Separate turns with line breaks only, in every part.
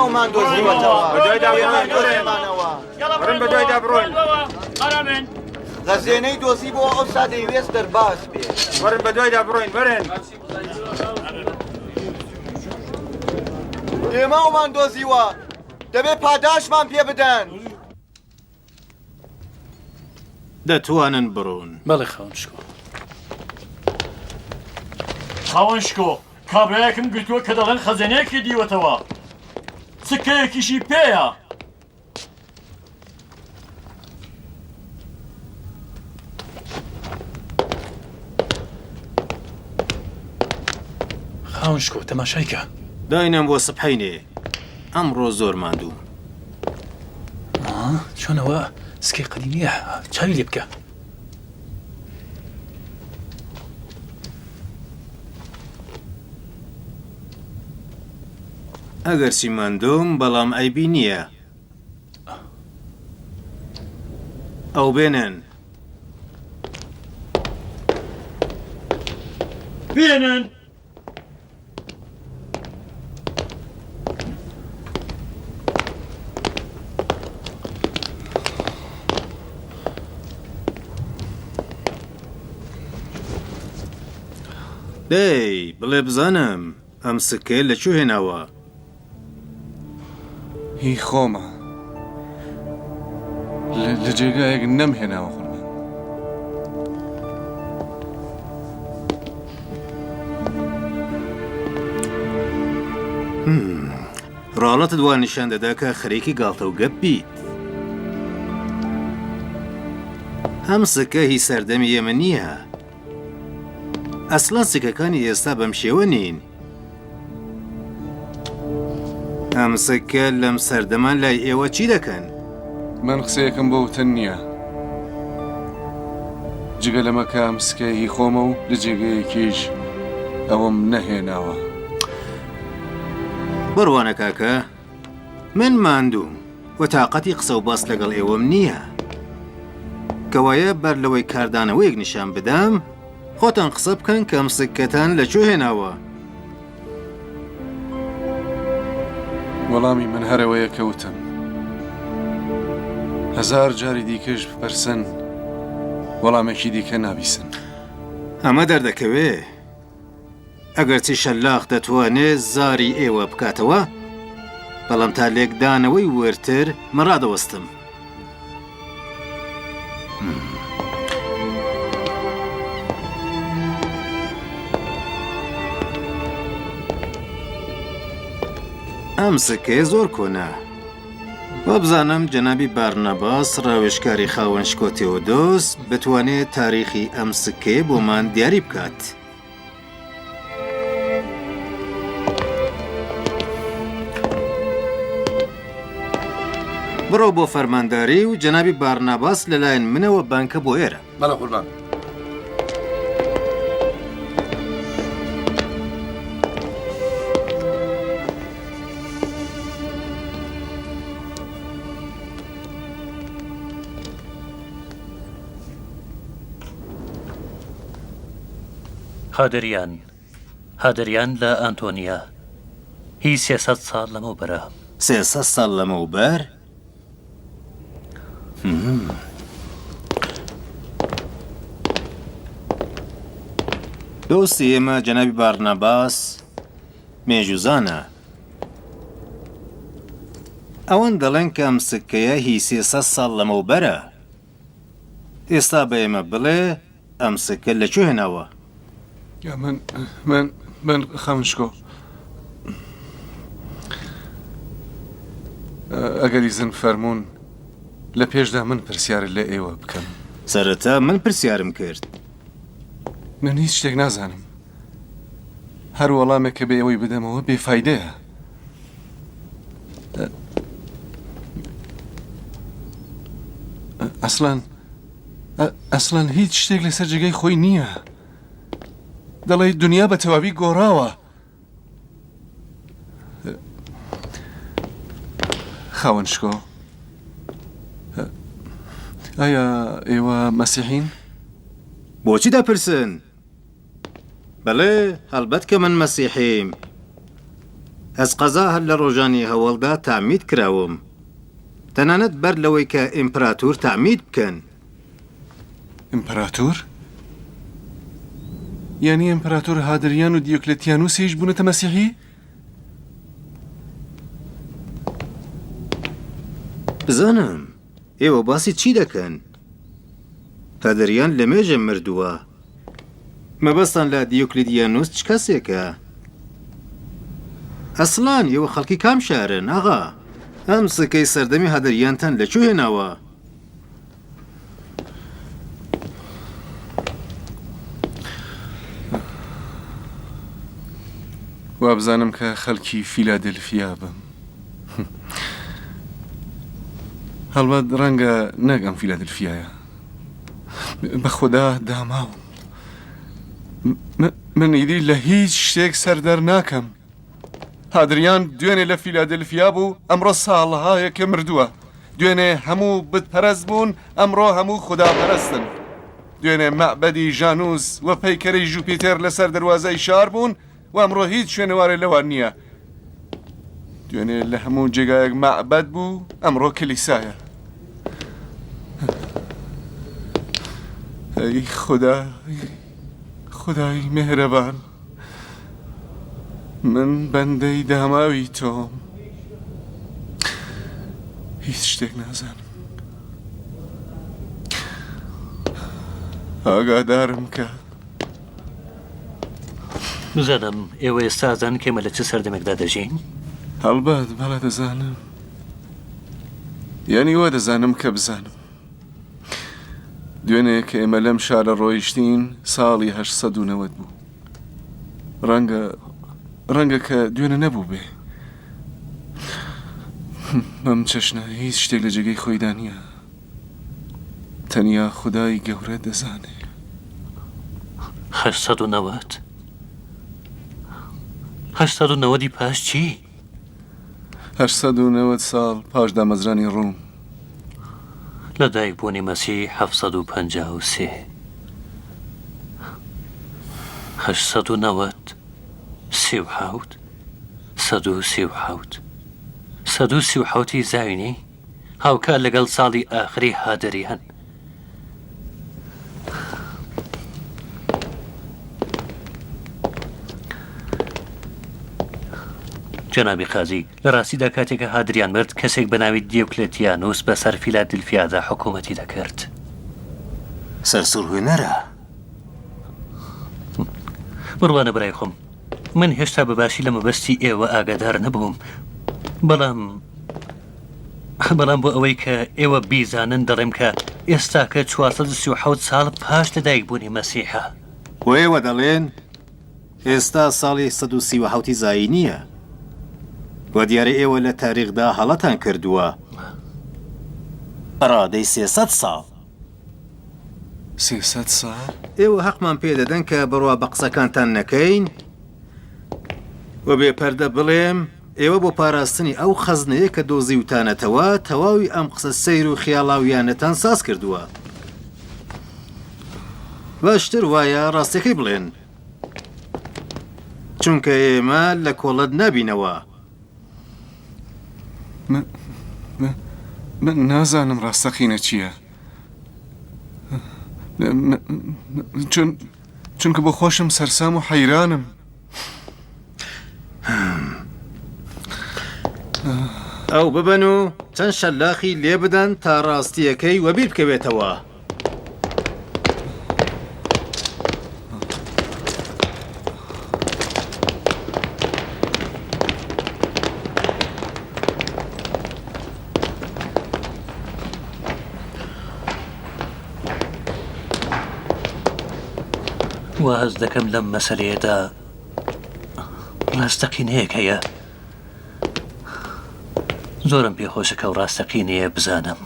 ئێمەومان دۆزیوەتەوە
ڕن بەدوای دابڕۆین
غەزێنەی دۆزی بۆ ئەو سادەیوێست دەرباز بێ
وەرن بەدوای دابڕۆین بەرن
ئێمەومان دۆزیوە دەبێت پاداشمان پێ بدەن
دەتوانن بڕۆن.
بەڵێ خاوەنشکۆ
خاوەنشکۆ کابرایەکم گرتووە کە دەڵێن خەزانەیەکی دیوەتەوە سکەیەکیشی پێیە
خاوەنشکۆ تەماشایکە
داینم بۆ سبحەینێ ئەمڕۆ زۆر ماندوو.
چۆنەوە سکەی قەدیمیە چاوی لێ بکە.
ئەگەر چی ماندووم بەڵام ئەیبی نییە. ئەو بێنن.
بێنن
دەی بڵێ بزانم ئەم سکە لەکوێ هێناوە؟
هی خۆمە لە جێگایەک نەمهێناوە قوربان.
ڕاڵەتت وا نیشان دەدا کە خەریکی گاڵتە و گەپ بیت. ئەم سکە هی سەردەمی ئێمە نییە. ئەسڵان سکەکانی ئێستا بەم شێوە نین. ئەم سکە لەم سەردەمان لای ئێوە چی دەکەن؟
من قسەیەکم بۆ وتن نییە. جگە لەمەکە ئەم سکە هی خۆمە و لە جێگەیەکیش ئەوەم نەهێناوە.
بڕوانە کاکە، من ماندووم و تااقەتی قسە و باس لەگەڵ ئێوەم نییە. کەوایە بەر لەوەی کاردانەوەیەک نیشان بدەم، خۆتان قسە بکەن کە ئەم سکەتان لەکوێ هێناوە.
وەڵامی من هەرەوەیە کەوتم. 1000 جاری دیکەش بپەرسن وەڵامێکی دیکە نابیسن.
ئەمە دەردەکەوێ. ئەگەر چی شەلاق دەتوانێت زاری ئێوە بکاتەوە، بەڵام تا لێکدانەوەی وەرتر من ڕادەوەستم. ئەم سکەیە زۆر کۆنا. با بزانم جەنابی بارنەباس ڕاوێژکاری خاوەنشکۆ تێودۆس بتوانێت تاریخی ئەم سکەیە بۆمان دیاری بکات. بڕۆ بۆ فەرمانداری و جەنابی بارنەباس لەلایەن منەوە بانکە بۆ ئێرە.
بەڵە قوربان.
هادریان لە ئەنتۆنیا هی 300 ساڵ لەمەوبەرە.
300 ساڵ لەمەوبەر؟ دۆستی ئێمە جەنابی بارنەباس مێژوزانە. ئەوەن دەڵێن کە ئەم سکەیە هی 300 ساڵ لەمەوبەرە. ئێستا بە ئێمە بڵێ ئەم سکە لەکوێ هێناوە؟
من خاوەنشکۆ ئەگەری زن فەرموون لە پێشدا من پرسیارە لە ئێوە بکەم.
سەرەتا من پرسیارم کرد.
من هیچ شتێک نازانم. هەر وەڵامێک کە بە ئێوەی بدەمەوە بێفایدەیە. ئەسڵان هیچ شتێک لەسەر جێگەی خۆی نییە. دەڵێ دنیا بە تەواوی گۆڕاوە. خاوەنشکۆ، ئایا ئێوە مەسیحین؟
بۆچی دەپرسن؟ بەڵێ هەڵبەت کە من مەسیحیم. ئەس قەزا هەر لە ڕۆژانی هەوڵدا تامید کراوم تەنانەت بەر لەوەی کە ئیمپراتور تامید بکەن.
ئیمپراتور؟ یعنی ئیمپراتۆر هادریان و دیۆکلێتیانوسیش بوونەتە مەسیحی؟
بزانم ئێوە باسی چی دەکەن؟ هادریان لە مێژە مردووە. مەبەستان لە دیۆکلێتیانوس چ کەسێکە؟ ئەسڵان ئێوە خەڵکی کام شارن ئاغا؟ ئەم سکەی سەردەمی هادریانتان لەکوێ هێناوە؟
وابزانم کە خەڵکی فیلادلفیا بم. هەڵبەت ڕەنگە نەگەم فیلادلفیایە. بە خوددا داماوم. من ئیدی لە هیچ شتێک سەردەر ناکەم. هادریان دوێنێ لە فیلادلفیا بوو ئەمڕۆ ساڵهایەکە مردووە. دوێنێ هەموو بتپەرست بوون ئەمڕۆ هەموو خوداپەرستن. دوێنێ مەعبەدی ژانوس و پەیکەرەی ژوپیتێر لەسەر دەروازای شار بوون و ئەمڕۆ هیچ شوێنەوارێ لەوان نییە. دوێنێ لە هەموو جێگایەک مەعبەد بوو ئەمڕۆ کلیسایە. ئەی خودای مهرەبان، من بەندەی داماوی تۆم، هیچ شتێک نازانم. ئاگادارم کە
بزانم ئێوە ئێستازان کێمە لە چ سەردەمێکدا دەژین؟
هەڵبەت بەڵێ دەزانم. یعنی وا دەزانم کە بزانم. دوێنێ کە ئێمە لەم شارە ڕۆیشتین ساڵی 890 بوو. ڕەنگە کە دوێنە نەبوو بێ. ئەم چەشنە هیچ شتێک لە جێگەی خۆیدا نییە. تەنیا خودای گەورە دەزانێ.
890 890 پاش چی؟
890 ساڵ پاش دامەزرانی ڕووم.
لە دایکبوونی مەسیح 753 890 37 137 137 زاوینی هاوکار لەگەڵ ساڵی ئاخری هادریان. جەنابی قازی لە ڕاستیدا کاتێکە هادریان مرد کەسێک بە ناوی دیۆکلێتیانوس بەسەر فیلادلفیادا حکوومەتی دەکرد.
سەرسوڕهێنەرە.
بڕوانە برای خۆم، من هێشتا بەباشی لە مەبەستی ئێوە ئاگادار نەبووم، بەڵام بۆ ئەوەی کە ئێوە بیزانن دەڵێم کە ئێستا کە 437 ساڵ پاش لەدایکبوونی مەسیحە.
وێوە دەڵێن ئێستا ساڵی 137 زایی نییە. وە دیارە ئێوە لە تاریخدا هەڵەتان کردووە. ڕادەی 300 ساڵ.
300 ساڵ؟
ئێوە حەقمان پێدەدەن کە بڕوا بە قسەکانتان نەکەین و بێپەردە بڵێم ئێوە بۆ پاراستنی ئەو خەزنەیە کە دۆزی وتانەتەوە تەواوی ئەم قسە سەیر و خیاڵاویانەتان ساز کردووە. باشتر وایە ڕاستەکەی بڵێن، چونکە ئێمە لە کۆڵەت نابینەوە.
من نازانم ڕاستەقینە چییە. چونکە بۆ خۆشم سەرسام و حەیرانم.
ئەو ببەن و چەند شەلاخی لێ بدەن تا ڕاستیەکەی وەبیر بکەوێتەوە.
واز دەکەم لەم مەسەلەیەدا ڕاستەقینەیەک هەیە. زۆرم پێخۆشەکە و ڕاستەقینەیە بزانم.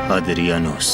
هادریانوس